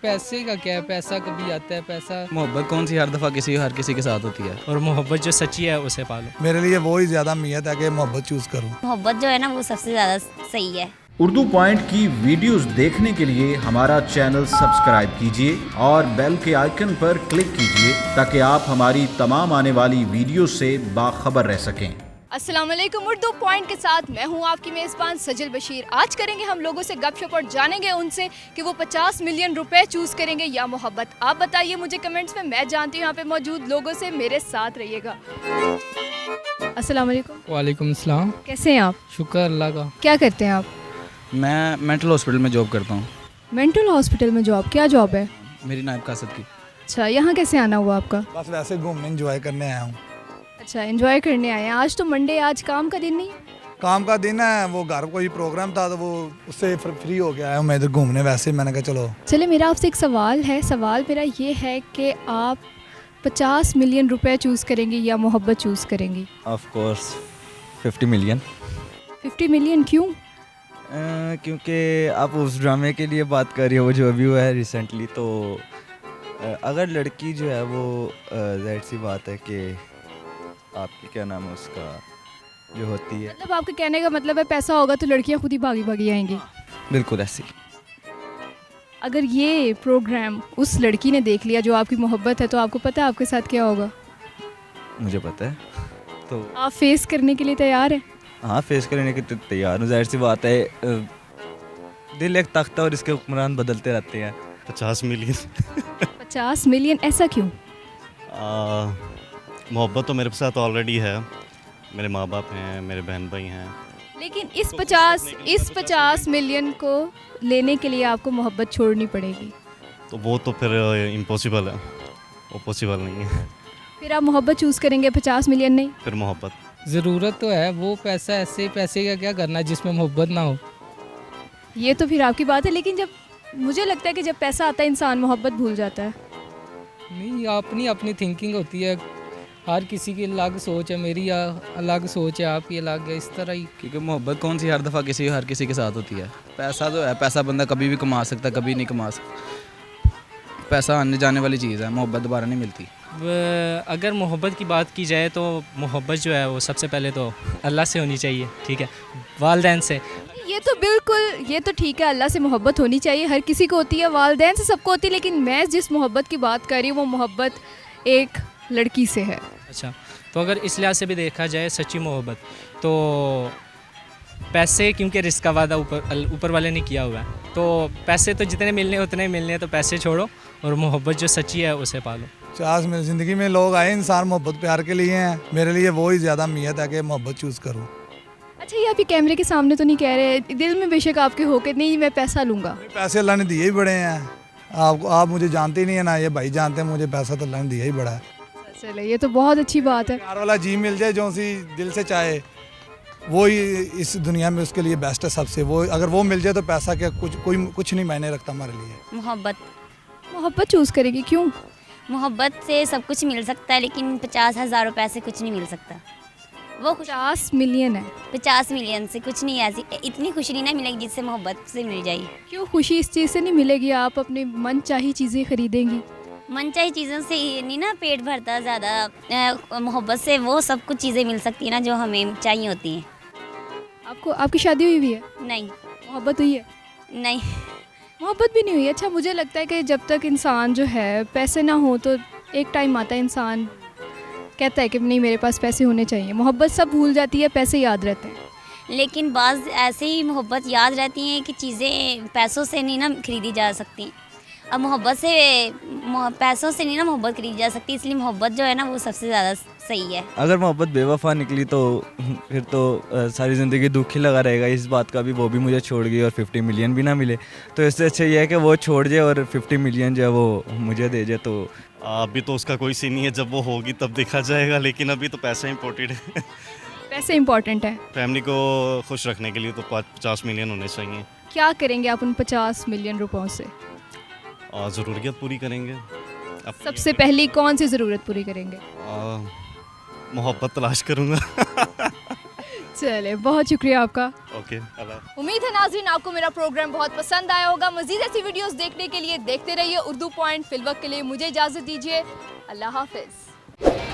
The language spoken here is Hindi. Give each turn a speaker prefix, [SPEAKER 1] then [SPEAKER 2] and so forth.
[SPEAKER 1] पैसे का क्या है, पैसा कभी आता है, पैसा
[SPEAKER 2] मोहब्बत कौन सी हर दफ़ा हर किसी के साथ होती है।
[SPEAKER 3] और मोहब्बत जो सच्ची है उसे पालो।
[SPEAKER 4] मेरे लिए वो ही ज़्यादा अहमियत है कि मोहब्बत चूज़ करूँ।
[SPEAKER 5] मोहब्बत जो है ना वो सबसे ज़्यादा सही है।
[SPEAKER 6] उर्दू पॉइंट की वीडियोस देखने के लिए हमारा चैनल सब्सक्राइब कीजिए और बेल के आइकन पर क्लिक कीजिए ताकि आप हमारी तमाम आने वाली वीडियो से बाखबर रह सकें।
[SPEAKER 7] अस्सलाम वालेकुम। उर्दू पॉइंट के साथ मैं हूं आपकी मेज़बान सजल बशीर। आज करेंगे हम लोगों से गपशप और जानेंगे उनसे कि वो 50 मिलियन रुपए चूज़ करेंगे या मोहब्बत। आप बताइए मुझे कमेंट्स में, मैं जानती हूँ यहाँ पे मौजूद लोगों से। मेरे साथ रहिएगा। अस्सलाम वालेकुम।
[SPEAKER 1] वालेकुम सलाम।
[SPEAKER 7] कैसे हैं आप?
[SPEAKER 1] शुक्र अल्लाह का।
[SPEAKER 7] क्या करते हैं आप?
[SPEAKER 2] मैं मेंटल हॉस्पिटल में जॉब करता हूँ।
[SPEAKER 7] मेंटल हॉस्पिटल में जॉब? क्या जॉब है?
[SPEAKER 2] मेरी नायब कासद की।
[SPEAKER 7] अच्छा, यहाँ कैसे आना हुआ आपका?
[SPEAKER 4] बस वैसे घूमने इंजॉय करने आया हूँ।
[SPEAKER 7] अच्छा, एंजॉय करने आए हैं। आज तो मंडे, आज काम का दिन नहीं?
[SPEAKER 4] काम का दिन है, वो घर कोई प्रोग्राम था तो वो उससे फ्री हो गया आया हूँ मैं इधर घूमने। वैसे मैंने कहा चलो।
[SPEAKER 7] चले, मेरा आपसे एक सवाल है। सवाल मेरा ये है कि आप 50 मिलियन रुपए चूज़ करेंगी या मोहब्बत चूज़ करेंगी?
[SPEAKER 8] Of course 50 million.
[SPEAKER 7] 50 मिलियन क्यों?
[SPEAKER 8] क्योंकि आप उस ड्रामे के लिए बात कर रही हो जो अभी हुआ है रिसेंटली, तो अगर लड़की जो है वो जाहिर सी बात है कि आपकी क्या नाम है उसका जो होती है,
[SPEAKER 7] मतलब आपके कहने का मतलब है पैसा होगा तो लड़कियां खुद ही भागी भागी आएंगी?
[SPEAKER 8] बिल्कुल ऐसी।
[SPEAKER 7] अगर ये प्रोग्राम उस लड़की ने देख लिया जो आपकी मोहब्बत है, तो आपको पता है आपके साथ क्या होगा?
[SPEAKER 8] मुझे पता है। तो
[SPEAKER 7] आप फेस करने के लिए तैयार हैं?
[SPEAKER 8] हाँ, फेस करने के तैयार हूँ। जाहिर सी बात है, दिल एक तख्ता और इसके हुक्मरान बदलते रहते हैं।
[SPEAKER 9] 50 मिलियन
[SPEAKER 7] 50 मिलियन, ऐसा क्यों?
[SPEAKER 9] मोहब्बत तो मेरे साथ ऑलरेडी है। मेरे माँ बाप हैं, मेरे बहन भाई हैं।
[SPEAKER 7] लेकिन इस 50 मिलियन को लेने के लिए आपको मोहब्बत छोड़नी पड़ेगी।
[SPEAKER 9] तो वो तो फिर इम्पॉसिबल है, वो पॉसिबल नहीं है।
[SPEAKER 7] फिर आप मोहब्बत चूज़ करेंगे, 50 मिलियन नहीं?
[SPEAKER 9] फिर मोहब्बत।
[SPEAKER 1] ज़रूरत तो है, वो पैसा ऐसे पैसे का क्या करना है जिसमें मोहब्बत ना हो।
[SPEAKER 7] ये तो फिर आपकी बात है, लेकिन जब मुझे लगता है कि जब पैसा आता है इंसान मोहब्बत भूल जाता है।
[SPEAKER 1] नहीं, अपनी अपनी थिंकिंग होती है। हर किसी की अलग सोच है, मेरी अलग सोच है, आपकी अलग है, इस तरह ही।
[SPEAKER 2] क्योंकि मोहब्बत कौन सी हर दफ़ा हर किसी के साथ होती है। पैसा जो है, पैसा बंदा कभी भी कमा सकता है, कभी नहीं कमा सकता। पैसा आने जाने वाली चीज़ है, मोहब्बत दोबारा नहीं मिलती।
[SPEAKER 3] अगर मोहब्बत की बात की जाए तो मोहब्बत जो है वो सबसे पहले तो अल्लाह से होनी चाहिए, ठीक है, वालिदैन से।
[SPEAKER 7] ये तो बिल्कुल, ये तो ठीक है, अल्लाह से मोहब्बत होनी चाहिए, हर किसी को होती है, वालिदैन से सबको होती है। लेकिन मैं जिस मोहब्बत की बात कर रही हूँ वो मोहब्बत एक लड़की से है।
[SPEAKER 3] अच्छा, तो अगर इस लिहाज से भी देखा जाए सच्ची मोहब्बत, तो पैसे, क्योंकि रिस्क का वादा ऊपर वाले ने किया हुआ है, तो पैसे तो जितने मिलने उतने ही मिलने हैं, तो पैसे छोड़ो और मोहब्बत जो सच्ची है उसे पालो।
[SPEAKER 4] 50 में ज़िंदगी में लोग आए इंसान मोहब्बत प्यार के लिए हैं। मेरे लिए वो ही ज़्यादा अहमियत है कि मोहब्बत चूज़ करूँ।
[SPEAKER 7] अच्छा, ये अभी कैमरे के सामने तो नहीं कह रहे, दिल में बेशक आपके हो के नहीं मैं पैसा लूँगा?
[SPEAKER 4] पैसे अल्लाह ने दिए ही बड़े हैं। आप मुझे जानते ही नहीं है ना, ये भाई जानते हैं मुझे। पैसा तो अल्लाह ने दिया ही बड़ा है।
[SPEAKER 7] चले, ये तो बहुत अच्छी बात है।
[SPEAKER 4] प्यार वाला जी मिल जाए जो सी दिल से चाहे, वो ही इस दुनिया में उसके लिए बेस्ट है सबसे। वो अगर वो मिल जाए तो पैसा क्या कुछ नहीं मायने रखता हमारे लिए।
[SPEAKER 5] मोहब्बत
[SPEAKER 7] चूज़ करेगी, क्यों?
[SPEAKER 5] मोहब्बत से सब कुछ मिल सकता है, लेकिन 50,000 रुपये से कुछ नहीं मिल सकता। वो
[SPEAKER 7] 50 मिलियन है।
[SPEAKER 5] 50 मिलियन से कुछ नहीं, ऐसी इतनी खुशी नहीं ना मिलेगी जिससे मोहब्बत से मिल जाएगी।
[SPEAKER 7] क्यों खुशी इस चीज़ से नहीं मिलेगी? आप अपने मन चाही चीज़ें खरीदेंगी।
[SPEAKER 5] मनचाही चीज़ों से ये नहीं ना पेट भरता ज़्यादा। मोहब्बत से वो सब कुछ चीज़ें मिल सकती हैं ना जो हमें चाहिए होती हैं।
[SPEAKER 7] आपकी शादी हुई भी है?
[SPEAKER 5] नहीं।
[SPEAKER 7] मोहब्बत हुई है?
[SPEAKER 5] नहीं।
[SPEAKER 7] मोहब्बत भी नहीं हुई। अच्छा, मुझे लगता है कि जब तक इंसान जो है पैसे ना हो तो एक टाइम आता है इंसान कहता है कि नहीं मेरे पास पैसे होने चाहिए। मोहब्बत सब भूल जाती है, पैसे याद रहते हैं।
[SPEAKER 5] लेकिन बाज़ ऐसे ही मोहब्बत याद रहती हैं कि चीज़ें पैसों से नहीं ना खरीदी जा सकती। अब मोहब्बत से, पैसों से नहीं ना मोहब्बत खरीदी जा सकती, इसलिए मोहब्बत जो है ना वो सबसे ज़्यादा सही है।
[SPEAKER 8] अगर मोहब्बत बेवफा निकली तो फिर तो सारी ज़िंदगी दुख ही लगा रहेगा इस बात का भी। वो भी मुझे छोड़ गई और 50 मिलियन भी ना मिले, तो इससे अच्छा ये है कि वो छोड़ जाए और 50 मिलियन जो है वो मुझे दे जाए। तो
[SPEAKER 9] अभी तो उसका कोई सीन नहीं है, जब वो होगी तब देखा जाएगा। लेकिन अभी तो पैसा इम्पोर्टेंट है।
[SPEAKER 7] पैसे इंपॉर्टेंट है।
[SPEAKER 9] फैमिली को खुश रखने के लिए तो 50 मिलियन होने चाहिए।
[SPEAKER 7] क्या करेंगे आप उन 50 मिलियन रुपयों से?
[SPEAKER 9] और ज़रूरियत पूरी करेंगे।
[SPEAKER 7] सबसे पहली कौन सी ज़रूरत पूरी करेंगे?
[SPEAKER 9] मोहब्बत तलाश करूँगा।
[SPEAKER 7] चले, बहुत शुक्रिया आपका।
[SPEAKER 9] ओके अल्लाह।
[SPEAKER 7] उम्मीद है नाज़रीन आपको मेरा प्रोग्राम बहुत पसंद आया होगा। मज़ीद ऐसी वीडियोस देखने के लिए देखते रहिए उर्दू पॉइंट। फिल वक्त के लिए मुझे इजाज़त दीजिए। अल्लाह हाफिज़।